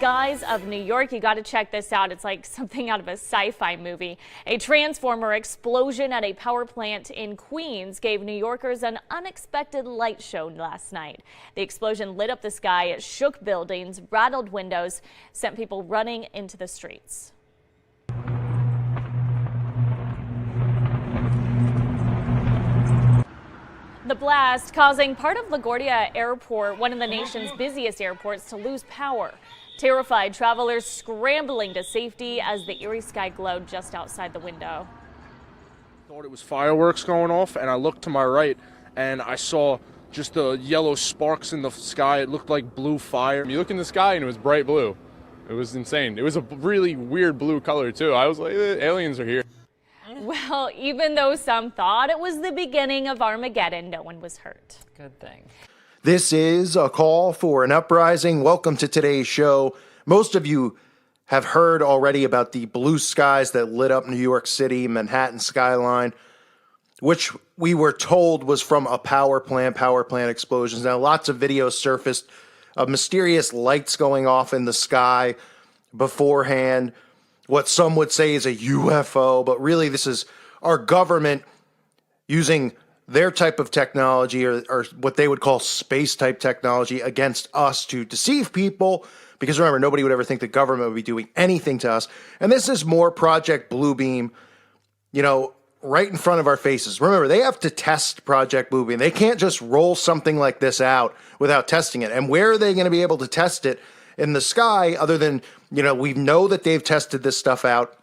skies of New York. You got to check this out. It's like something out of a sci-fi movie. A transformer explosion at a power plant in Queens gave New Yorkers an unexpected light show last night. The explosion lit up the sky, it shook buildings, rattled windows, sent people running into the streets. The blast causing part of LaGuardia Airport, one of the nation's busiest airports, to lose power. Terrified travelers scrambling to safety as the eerie sky glowed just outside the window. Thought it was fireworks going off, and I looked to my right and I saw just the yellow sparks in the sky. It looked like blue fire. You look in the sky and it was bright blue. It was insane. It was a really weird blue color too. I was like, aliens are here. Well, even though some thought it was the beginning of Armageddon, no one was hurt. Good thing. This is a call for an uprising. Welcome to today's show. Most of you have heard already about the blue skies that lit up New York City, Manhattan skyline, which we were told was from a power plant explosions. Now, lots of videos surfaced of mysterious lights going off in the sky beforehand. What some would say is a UFO, but really this is our government using their type of technology or what they would call space type technology against us to deceive people. Because remember, nobody would ever think the government would be doing anything to us. And this is more Project Bluebeam, right in front of our faces. Remember, they have to test Project Bluebeam. They can't just roll something like this out without testing it. And where are they going to be able to test it in the sky other than, we know that they've tested this stuff out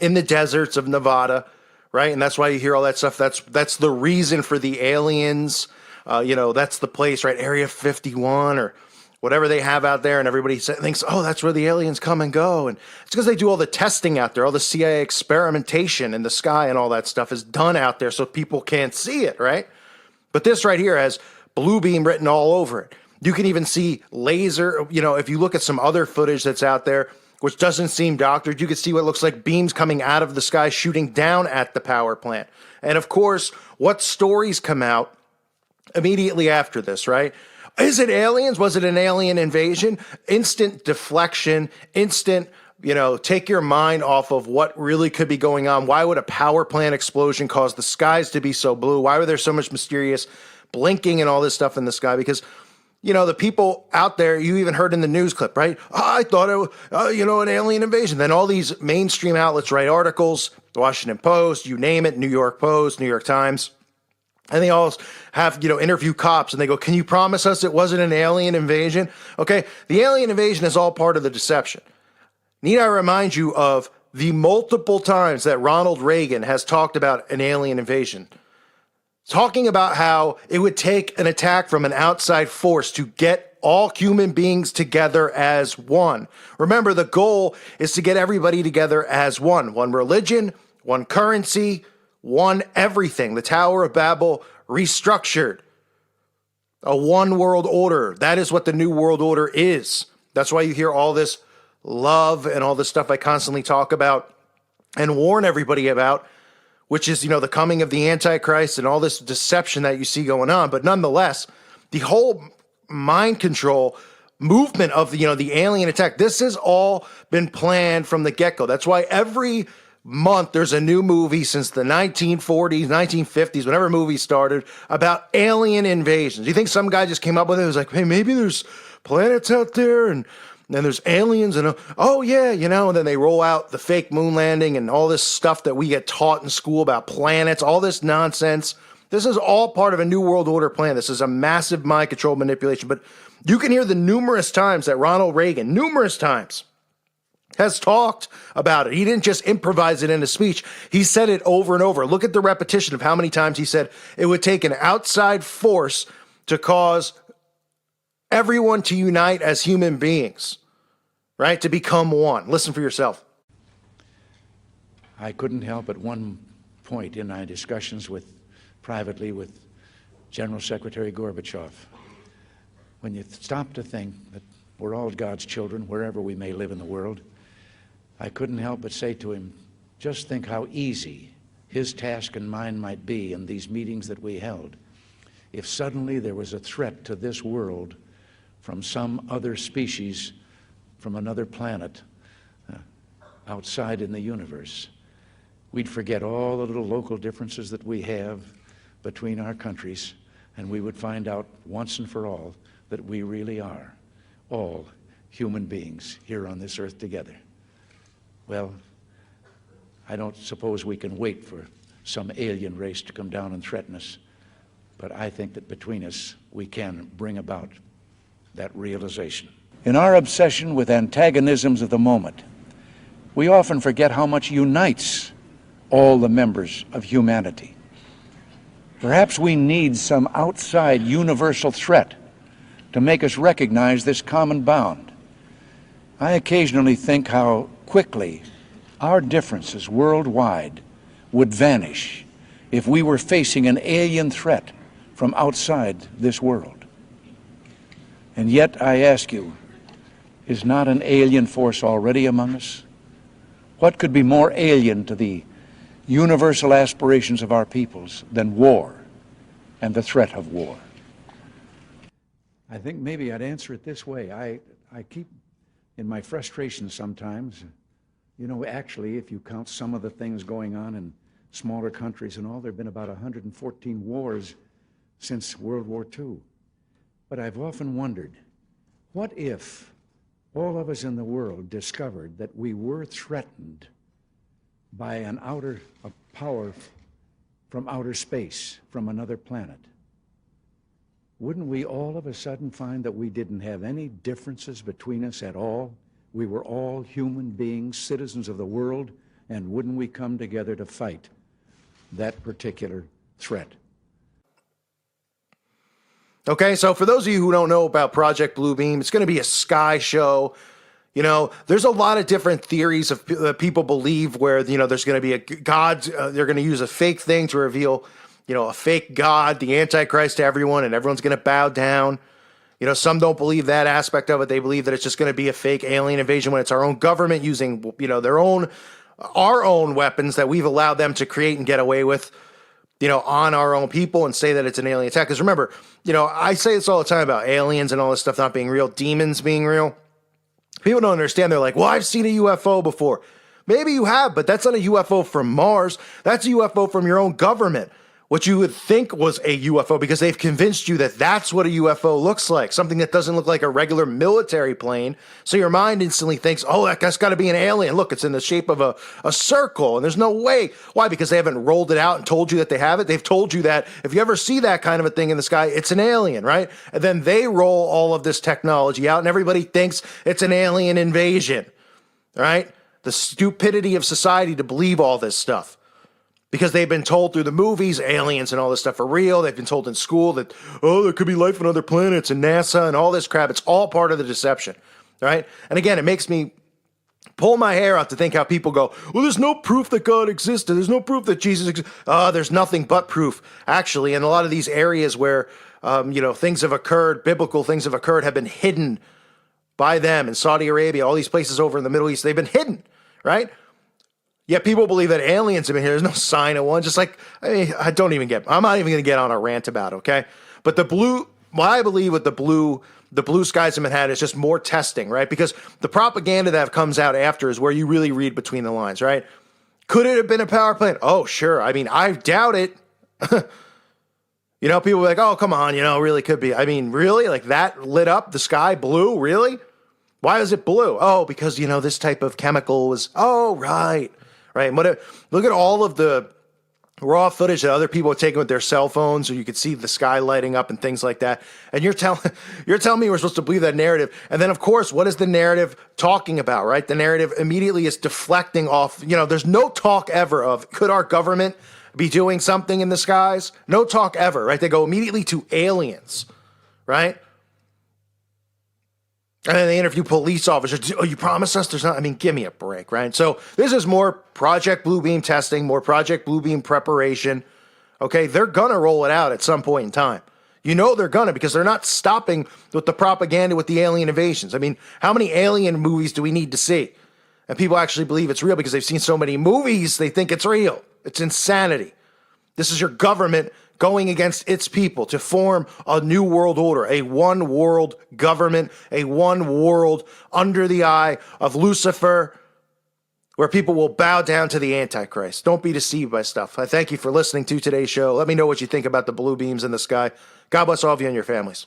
in the deserts of Nevada, right? And that's why you hear all that stuff. That's the reason for the aliens. That's the place, right? Area 51 or whatever they have out there. And everybody thinks, oh, that's where the aliens come and go. And it's because they do all the testing out there. All the CIA experimentation in the sky and all that stuff is done out there so people can't see it, right? But this right here has Bluebeam written all over it. You can even see laser, if you look at some other footage that's out there, which doesn't seem doctored, you can see what looks like beams coming out of the sky shooting down at the power plant. And of course, what stories come out immediately after this, right? Is it aliens? Was it an alien invasion? Instant deflection, instant, take your mind off of what really could be going on. Why would a power plant explosion cause the skies to be so blue? Why were there so much mysterious blinking and all this stuff in the sky? Because the people out there, you even heard in the news clip, right? I thought it was, an alien invasion. Then all these mainstream outlets write articles, the Washington Post, you name it, New York Post, New York Times. And they all have, interview cops and they go, can you promise us it wasn't an alien invasion? Okay, the alien invasion is all part of the deception. Need I remind you of the multiple times that Ronald Reagan has talked about an alien invasion? Talking about how it would take an attack from an outside force to get all human beings together as one. Remember, the goal is to get everybody together as one. One religion, one currency, one everything. The Tower of Babel restructured. A one world order. That is what the new world order is. That's why you hear all this love and all this stuff I constantly talk about and warn everybody about, which is, the coming of the Antichrist and all this deception that you see going on. But nonetheless, the whole mind control movement of the alien attack, this has all been planned from the get-go. That's why every month there's a new movie since the 1940s, 1950s, whenever movies started, about alien invasions. You think some guy just came up with it? It was like, hey, maybe there's planets out there and there's aliens and, oh yeah, and then they roll out the fake moon landing and all this stuff that we get taught in school about planets, all this nonsense. This is all part of a new world order plan. This is a massive mind control manipulation. But you can hear the numerous times that Ronald Reagan, numerous times, has talked about it. He didn't just improvise it in a speech. He said it over and over. Look at the repetition of how many times he said it would take an outside force to cause everyone to unite as human beings, right? To become one. Listen for yourself. I couldn't help at one point in my discussions privately with General Secretary Gorbachev, when you stop to think that we're all God's children, wherever we may live in the world, I couldn't help but say to him, just think how easy his task and mine might be in these meetings that we held if suddenly there was a threat to this world from some other species from another planet outside in the universe, we'd forget all the little local differences that we have between our countries, and we would find out once and for all that we really are all human beings here on this earth together. Well, I don't suppose we can wait for some alien race to come down and threaten us, but I think that between us we can bring about that realization. In our obsession with antagonisms of the moment, we often forget how much unites all the members of humanity. Perhaps we need some outside universal threat to make us recognize this common bound. I occasionally think how quickly our differences worldwide would vanish if we were facing an alien threat from outside this world. And yet, I ask you, is not an alien force already among us? What could be more alien to the universal aspirations of our peoples than war and the threat of war? I think maybe I'd answer it this way. I keep, in my frustration sometimes, you know, actually, if you count some of the things going on in smaller countries and all, there have been about 114 wars since World War II. But I've often wondered, what if all of us in the world discovered that we were threatened by a power from outer space, from another planet? Wouldn't we all of a sudden find that we didn't have any differences between us at all? We were all human beings, citizens of the world, and wouldn't we come together to fight that particular threat? Okay, so for those of you who don't know about Project Bluebeam, it's going to be a sky show. You know, there's a lot of different theories of people believe where, you know, there's going to be a god, they're going to use a fake thing to reveal, you know, a fake god, the Antichrist to everyone, and everyone's going to bow down. You know, some don't believe that aspect of it. They believe that it's just going to be a fake alien invasion when it's our own government using, you know, our own weapons that we've allowed them to create and get away with, you know, on our own people, and say that it's an alien attack. Because remember, you know, I say this all the time about aliens and all this stuff not being real, demons being real. People don't understand. They're like, well, I've seen a UFO before. Maybe you have, but that's not a UFO from Mars. That's a UFO from your own government. What you would think was a UFO, because they've convinced you that that's what a UFO looks like, something that doesn't look like a regular military plane. So your mind instantly thinks, oh, that's got to be an alien. Look, it's in the shape of a circle, and there's no way. Why? Because they haven't rolled it out and told you that they have it. They've told you that if you ever see that kind of a thing in the sky, it's an alien, right? And then they roll all of this technology out, and everybody thinks it's an alien invasion, right? The stupidity of society to believe all this stuff. Because they've been told through the movies, aliens and all this stuff are real. They've been told in school that, oh, there could be life on other planets and NASA and all this crap. It's all part of the deception, right? And again, it makes me pull my hair out to think how people go, well, there's no proof that God existed. There's no proof that Jesus existed. There's nothing but proof, actually. In a lot of these areas where, you know, things have occurred, biblical things have occurred, have been hidden by them. In Saudi Arabia, all these places over in the Middle East, they've been hidden, right? Yet people believe that aliens have been here. There's no sign of one. Just like, I mean, I'm not even going to get on a rant about it, okay? But what I believe with the blue skies in Manhattan is just more testing, right? Because the propaganda that comes out after is where you really read between the lines, right? Could it have been a power plant? Oh, sure. I mean, I doubt it. You know, people are like, oh, come on, you know, really could be. I mean, really? Like that lit up the sky blue? Really? Why is it blue? Oh, because, you know, this type of chemical was, oh, right. Right. And look at all of the raw footage that other people are taking with their cell phones, or you could see the sky lighting up and things like that. And you're telling me we're supposed to believe that narrative. And then, of course, what is the narrative talking about? Right. The narrative immediately is deflecting off. You know, there's no talk ever of, could our government be doing something in the skies? No talk ever. Right. They go immediately to aliens. Right. And then they interview police officers. Oh, you promise us there's not? I mean, give me a break, right? So this is more Project Bluebeam testing, more Project Bluebeam preparation. Okay, they're going to roll it out at some point in time. You know they're going to, because they're not stopping with the propaganda with the alien invasions. I mean, how many alien movies do we need to see? And people actually believe it's real because they've seen so many movies, they think it's real. It's insanity. This is your government going against its people to form a new world order, a one world government, a one world under the eye of Lucifer, where people will bow down to the Antichrist. Don't be deceived by stuff. I thank you for listening to today's show. Let me know what you think about the blue beams in the sky. God bless all of you and your families.